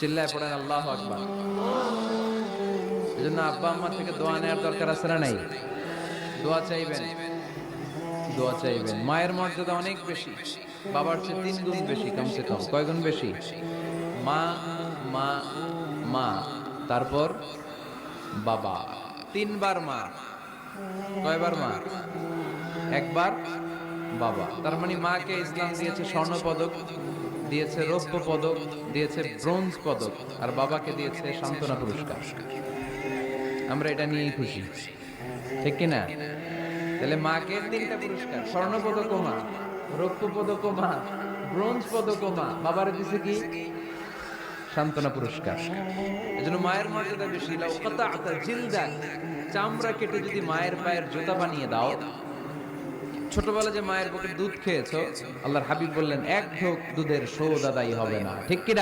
চিল্লায় পড়েন আল্লাহু আকবার। এজন্য আব্বা আম্মা থেকে দোয়া নেওয়ার দরকার আছে না নাই? দোয়া চাইবেন, দোয়া চাইবেন। মায়ের মর্যাদা অনেক বেশি, বাবার চেয়ে 3 গুণ বেশি, কমসে কম। কয় গুণ বেশি? মা, মা, মা, তারপর বাবা। 3 বার মা। কয়বার মা? একবার বাবা। তার মানে মাকে ইসলাম দিয়েছে স্বর্ণ পদক, দিয়েছে রৌপ্য পদক, দিয়েছে ব্রোঞ্জ পদক, আর বাবাকে দিয়েছে সান্ত্বনা পুরস্কার। আমরা এটা নিয়েই খুশি, ঠিক কিনা? তাহলে মাকে 3টা পুরস্কার, স্বর্ণ পদকও মা, রৌপ্য পদকও মা, ব্রোঞ্জ পদকও মা, বাবারে দিছে কি? সান্ত্বনা পুরস্কার। এজন্য মায়ের মর্যাদা বেশি। লাউ কাতাআতা জিলদাক, চামড়া কেটে যদি মায়ের পায়ের জুতা বানিয়ে দাও। ছোটবেলা যে মায়ের বুকের দুধ খেয়েছো, আল্লাহর হাবিব বললেন 1 ঢোক দুধের শোধ আদায় হবে না, ঠিক কিনা?